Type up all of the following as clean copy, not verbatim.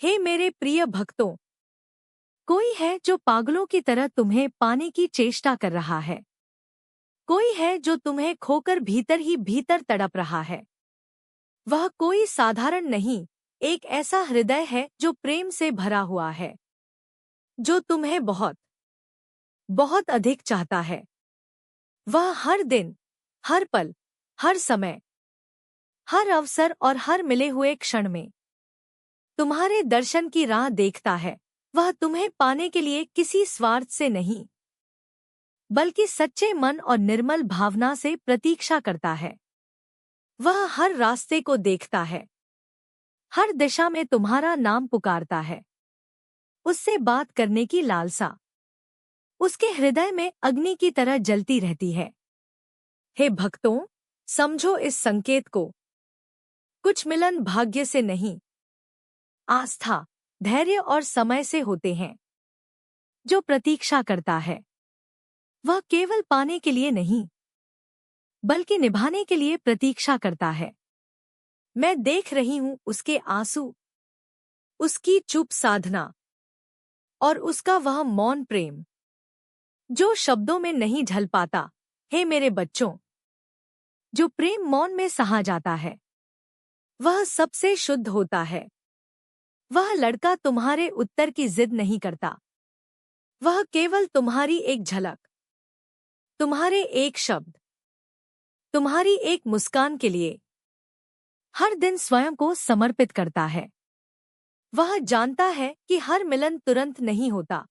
हे मेरे प्रिय भक्तों, कोई है जो पागलों की तरह तुम्हें पाने की चेष्टा कर रहा है। कोई है जो तुम्हें खोकर भीतर ही भीतर तड़प रहा है। वह कोई साधारण नहीं, एक ऐसा हृदय है जो प्रेम से भरा हुआ है, जो तुम्हें बहुत बहुत अधिक चाहता है। वह हर दिन, हर पल, हर समय, हर अवसर और हर मिले हुए क्षण में तुम्हारे दर्शन की राह देखता है। वह तुम्हें पाने के लिए किसी स्वार्थ से नहीं, बल्कि सच्चे मन और निर्मल भावना से प्रतीक्षा करता है। वह हर रास्ते को देखता है, हर दिशा में तुम्हारा नाम पुकारता है। उससे बात करने की लालसा उसके हृदय में अग्नि की तरह जलती रहती है। हे भक्तों, समझो इस संकेत को। कुछ मिलन भाग्य से नहीं, आस्था, धैर्य और समय से होते हैं। जो प्रतीक्षा करता है, वह केवल पाने के लिए नहीं, बल्कि निभाने के लिए प्रतीक्षा करता है। मैं देख रही हूं उसके आंसू, उसकी चुप साधना और उसका वह मौन प्रेम, जो शब्दों में नहीं ढल पाता। हे मेरे बच्चों, जो प्रेम मौन में सहा जाता है, वह सबसे शुद्ध होता है। वह लड़का तुम्हारे उत्तर की जिद नहीं करता। वह केवल तुम्हारी एक झलक, तुम्हारे एक शब्द, तुम्हारी एक मुस्कान के लिए हर दिन स्वयं को समर्पित करता है। वह जानता है कि हर मिलन तुरंत नहीं होता।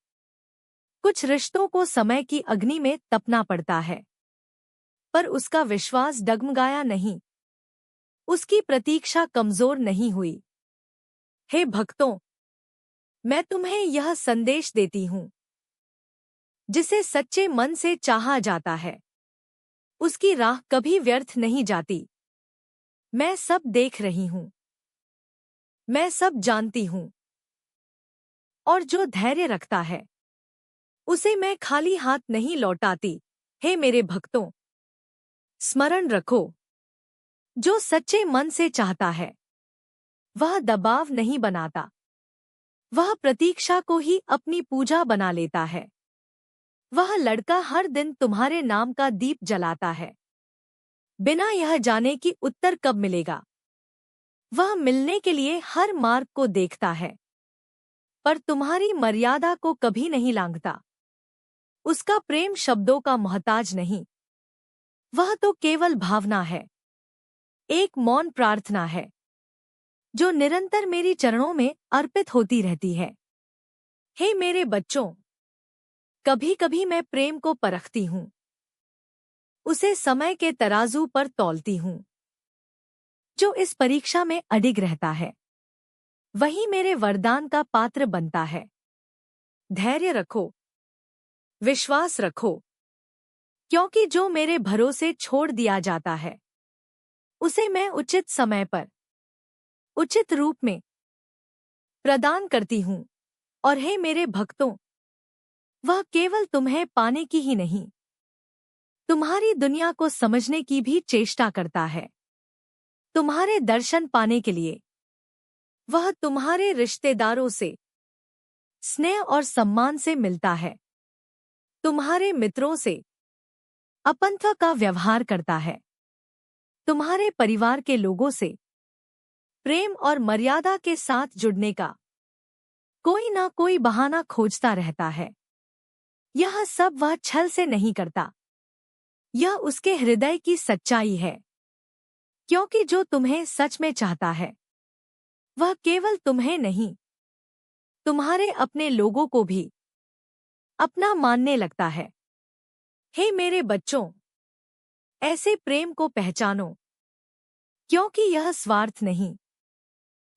कुछ रिश्तों को समय की अग्नि में तपना पड़ता है, पर उसका विश्वास डगमगाया नहीं, उसकी प्रतीक्षा कमजोर नहीं हुई। हे भक्तों, मैं तुम्हें यह संदेश देती हूँ, जिसे सच्चे मन से चाहा जाता है, उसकी राह कभी व्यर्थ नहीं जाती। मैं सब देख रही हूँ, मैं सब जानती हूँ, और जो धैर्य रखता है, उसे मैं खाली हाथ नहीं लौटाती। हे मेरे भक्तों, स्मरण रखो, जो सच्चे मन से चाहता है, वह दबाव नहीं बनाता। वह प्रतीक्षा को ही अपनी पूजा बना लेता है। वह लड़का हर दिन तुम्हारे नाम का दीप जलाता है, बिना यह जाने कि उत्तर कब मिलेगा। वह मिलने के लिए हर मार्ग को देखता है, पर तुम्हारी मर्यादा को कभी नहीं लांघता। उसका प्रेम शब्दों का मोहताज नहीं, वह तो केवल भावना है, एक मौन प्रार्थना है, जो निरंतर मेरी चरणों में अर्पित होती रहती है। हे मेरे बच्चों, कभी कभी मैं प्रेम को परखती हूँ, उसे समय के तराजू पर तौलती हूँ। जो इस परीक्षा में अडिग रहता है, वही मेरे वरदान का पात्र बनता है। धैर्य रखो, विश्वास रखो, क्योंकि जो मेरे भरोसे छोड़ दिया जाता है, उसे मैं उचित समय पर, उचित रूप में प्रदान करती हूँ। और हे मेरे भक्तों, वह केवल तुम्हें पाने की ही नहीं, तुम्हारी दुनिया को समझने की भी चेष्टा करता है। तुम्हारे दर्शन पाने के लिए वह तुम्हारे रिश्तेदारों से स्नेह और सम्मान से मिलता है, तुम्हारे मित्रों से अपनत्व का व्यवहार करता है, तुम्हारे परिवार के लोगों से प्रेम और मर्यादा के साथ जुड़ने का कोई ना कोई बहाना खोजता रहता है। यह सब वह छल से नहीं करता, यह उसके हृदय की सच्चाई है। क्योंकि जो तुम्हें सच में चाहता है, वह केवल तुम्हें नहीं, तुम्हारे अपने लोगों को भी अपना मानने लगता है। हे मेरे बच्चों, ऐसे प्रेम को पहचानो, क्योंकि यह स्वार्थ नहीं,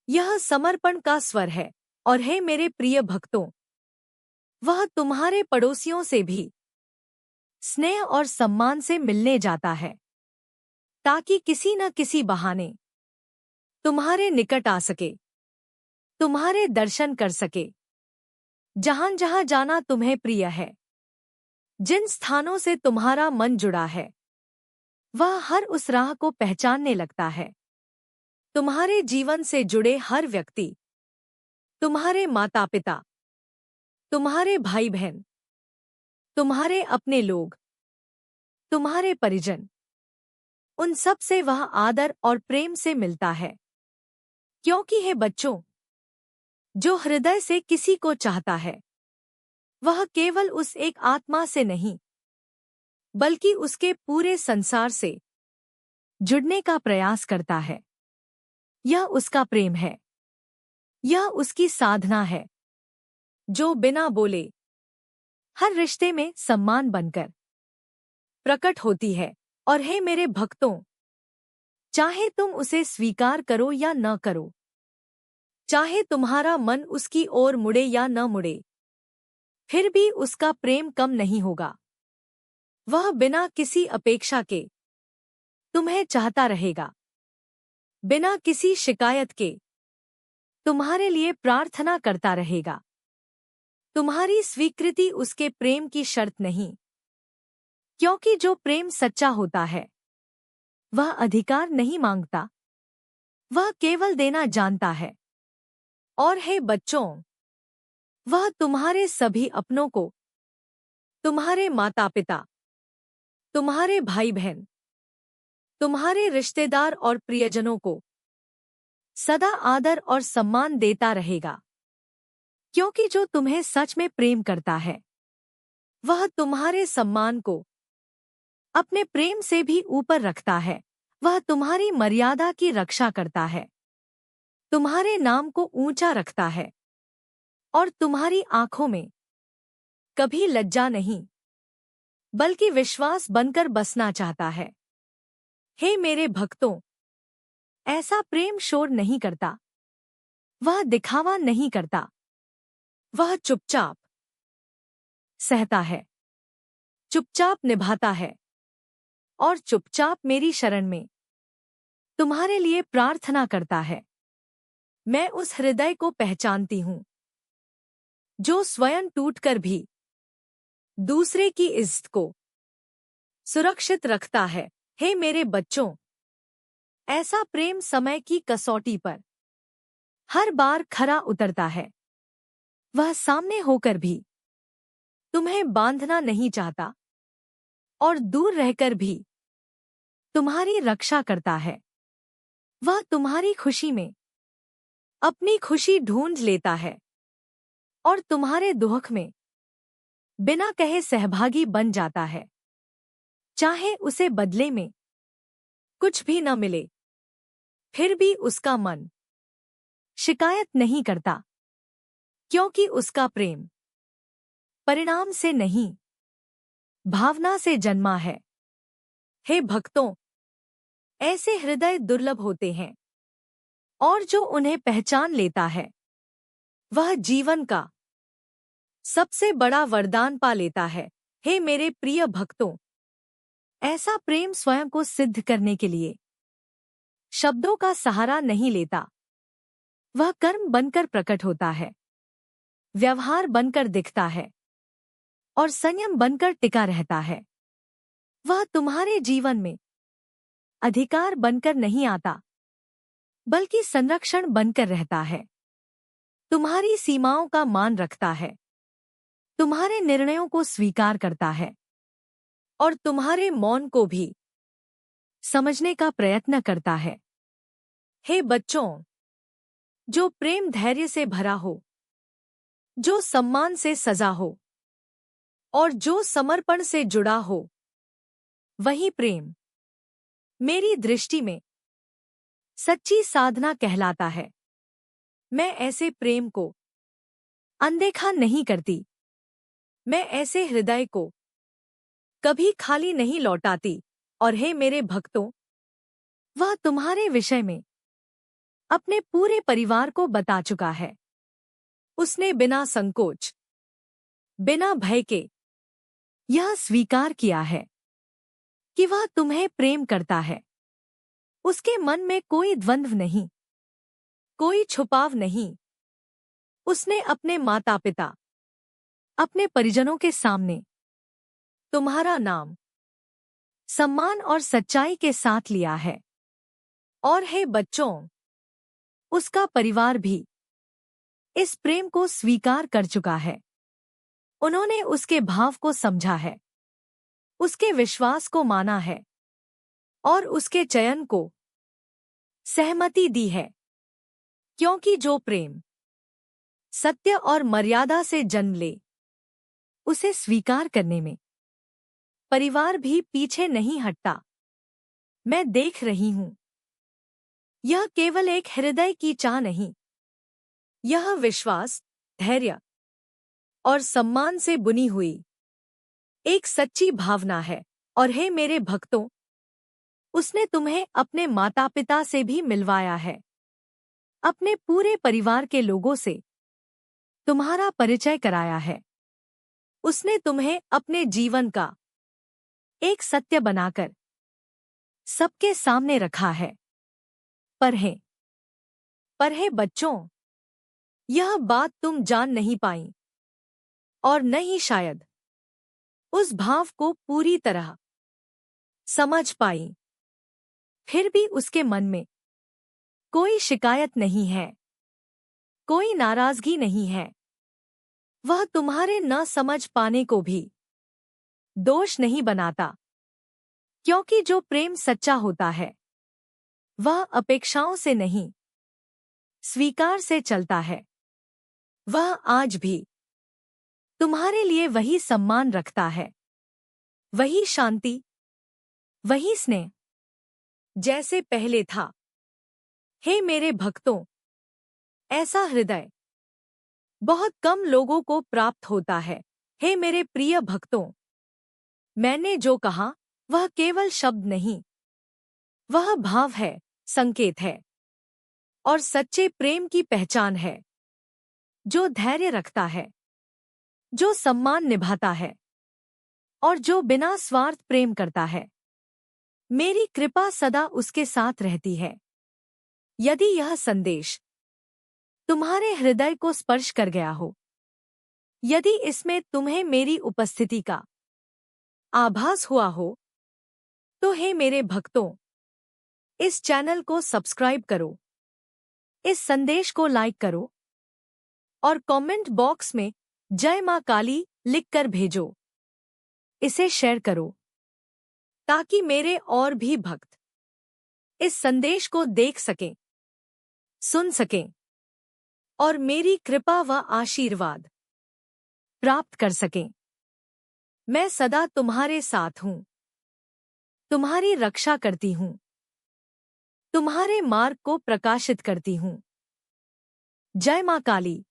यह समर्पण का स्वर है। और हे मेरे प्रिय भक्तों, वह तुम्हारे पड़ोसियों से भी स्नेह और सम्मान से मिलने जाता है, ताकि किसी न किसी बहाने तुम्हारे निकट आ सके, तुम्हारे दर्शन कर सके। जहां जहां जाना तुम्हें प्रिय है, जिन स्थानों से तुम्हारा मन जुड़ा है, वह हर उस राह को पहचानने लगता है। तुम्हारे जीवन से जुड़े हर व्यक्ति तुम्हारे माता पिता, तुम्हारे भाई बहन, तुम्हारे अपने लोग, तुम्हारे परिजन, उन सब से वह आदर और प्रेम से मिलता है। क्योंकि हे बच्चों, जो हृदय से किसी को चाहता है वह केवल उस एक आत्मा से नहीं बल्कि उसके पूरे संसार से जुड़ने का प्रयास करता है। यह उसका प्रेम है, यह उसकी साधना है, जो बिना बोले हर रिश्ते में सम्मान बनकर प्रकट होती है। और हे मेरे भक्तों, चाहे तुम उसे स्वीकार करो या न करो, चाहे तुम्हारा मन उसकी ओर मुड़े या न मुड़े, फिर भी उसका प्रेम कम नहीं होगा। वह बिना किसी अपेक्षा के तुम्हें चाहता रहेगा, बिना किसी शिकायत के तुम्हारे लिए प्रार्थना करता रहेगा। तुम्हारी स्वीकृति उसके प्रेम की शर्त नहीं, क्योंकि जो प्रेम सच्चा होता है वह अधिकार नहीं मांगता, वह केवल देना जानता है। और हे बच्चों, वह तुम्हारे सभी अपनों को, तुम्हारे माता पिता, तुम्हारे भाई बहन, तुम्हारे रिश्तेदार और प्रियजनों को सदा आदर और सम्मान देता रहेगा। क्योंकि जो तुम्हें सच में प्रेम करता है वह तुम्हारे सम्मान को अपने प्रेम से भी ऊपर रखता है। वह तुम्हारी मर्यादा की रक्षा करता है, तुम्हारे नाम को ऊंचा रखता है और तुम्हारी आंखों में कभी लज्जा नहीं बल्कि विश्वास बनकर बसना चाहता है। हे मेरे भक्तों, ऐसा प्रेम शोर नहीं करता, वह दिखावा नहीं करता, वह चुपचाप सहता है, चुपचाप निभाता है और चुपचाप मेरी शरण में तुम्हारे लिए प्रार्थना करता है। मैं उस हृदय को पहचानती हूँ जो स्वयं टूटकर भी दूसरे की इज्जत को सुरक्षित रखता है। हे मेरे बच्चों, ऐसा प्रेम समय की कसौटी पर हर बार खरा उतरता है। वह सामने होकर भी तुम्हें बांधना नहीं चाहता और दूर रहकर भी तुम्हारी रक्षा करता है। वह तुम्हारी खुशी में अपनी खुशी ढूंढ लेता है और तुम्हारे दुख में बिना कहे सहभागी बन जाता है। चाहे उसे बदले में कुछ भी न मिले, फिर भी उसका मन शिकायत नहीं करता, क्योंकि उसका प्रेम परिणाम से नहीं, भावना से जन्मा है। हे भक्तों, ऐसे हृदय दुर्लभ होते हैं और जो उन्हें पहचान लेता है वह जीवन का सबसे बड़ा वरदान पा लेता है। हे मेरे प्रिय भक्तों, ऐसा प्रेम स्वयं को सिद्ध करने के लिए शब्दों का सहारा नहीं लेता। वह कर्म बनकर प्रकट होता है, व्यवहार बनकर दिखता है और संयम बनकर टिका रहता है। वह तुम्हारे जीवन में अधिकार बनकर नहीं आता बल्कि संरक्षण बनकर रहता है, तुम्हारी सीमाओं का मान रखता है, तुम्हारे निर्णयों को स्वीकार करता है और तुम्हारे मौन को भी समझने का प्रयत्न करता है। हे बच्चों, जो प्रेम धैर्य से भरा हो, जो सम्मान से सजा हो और जो समर्पण से जुड़ा हो, वही प्रेम मेरी दृष्टि में सच्ची साधना कहलाता है। मैं ऐसे प्रेम को अनदेखा नहीं करती, मैं ऐसे हृदय को कभी खाली नहीं लौटाती। और हे मेरे भक्तों, वह तुम्हारे विषय में अपने पूरे परिवार को बता चुका है। उसने बिना संकोच, बिना भय के यह स्वीकार किया है कि वह तुम्हें प्रेम करता है। उसके मन में कोई द्वंद्व नहीं, कोई छुपाव नहीं। उसने अपने माता पिता, अपने परिजनों के सामने तुम्हारा नाम सम्मान और सच्चाई के साथ लिया है। और हे बच्चों, उसका परिवार भी इस प्रेम को स्वीकार कर चुका है। उन्होंने उसके भाव को समझा है, उसके विश्वास को माना है और उसके चयन को सहमति दी है। क्योंकि जो प्रेम सत्य और मर्यादा से जन्म ले, उसे स्वीकार करने में परिवार भी पीछे नहीं हटता। मैं देख रही हूं, यह केवल एक हृदय की चाह नहीं, यह विश्वास, धैर्य और सम्मान से बुनी हुई एक सच्ची भावना है। और हे मेरे भक्तों, उसने तुम्हें अपने माता पिता से भी मिलवाया है, अपने पूरे परिवार के लोगों से तुम्हारा परिचय कराया है। उसने तुम्हें अपने जीवन का एक सत्य बनाकर सबके सामने रखा है। पर हे बच्चों, यह बात तुम जान नहीं पाई और न ही शायद उस भाव को पूरी तरह समझ पाई। फिर भी उसके मन में कोई शिकायत नहीं है, कोई नाराजगी नहीं है। वह तुम्हारे न समझ पाने को भी दोष नहीं बनाता, क्योंकि जो प्रेम सच्चा होता है वह अपेक्षाओं से नहीं, स्वीकार से चलता है। वह आज भी तुम्हारे लिए वही सम्मान रखता है, वही शांति, वही स्नेह जैसे पहले था। हे मेरे भक्तों, ऐसा हृदय बहुत कम लोगों को प्राप्त होता है। हे मेरे प्रिय भक्तों, मैंने जो कहा वह केवल शब्द नहीं, वह भाव है, संकेत है और सच्चे प्रेम की पहचान है। जो धैर्य रखता है, जो सम्मान निभाता है और जो बिना स्वार्थ प्रेम करता है, मेरी कृपा सदा उसके साथ रहती है। यदि यह संदेश तुम्हारे हृदय को स्पर्श कर गया हो, यदि इसमें तुम्हें मेरी उपस्थिति का आभास हुआ हो, तो हे मेरे भक्तों, इस चैनल को सब्सक्राइब करो, इस संदेश को लाइक करो और कमेंट बॉक्स में जय मां काली लिखकर भेजो। इसे शेयर करो ताकि मेरे और भी भक्त इस संदेश को देख सकें, सुन सकें और मेरी कृपा व आशीर्वाद प्राप्त कर सकें। मैं सदा तुम्हारे साथ हूं, तुम्हारी रक्षा करती हूं, तुम्हारे मार्ग को प्रकाशित करती हूं। जय मां काली।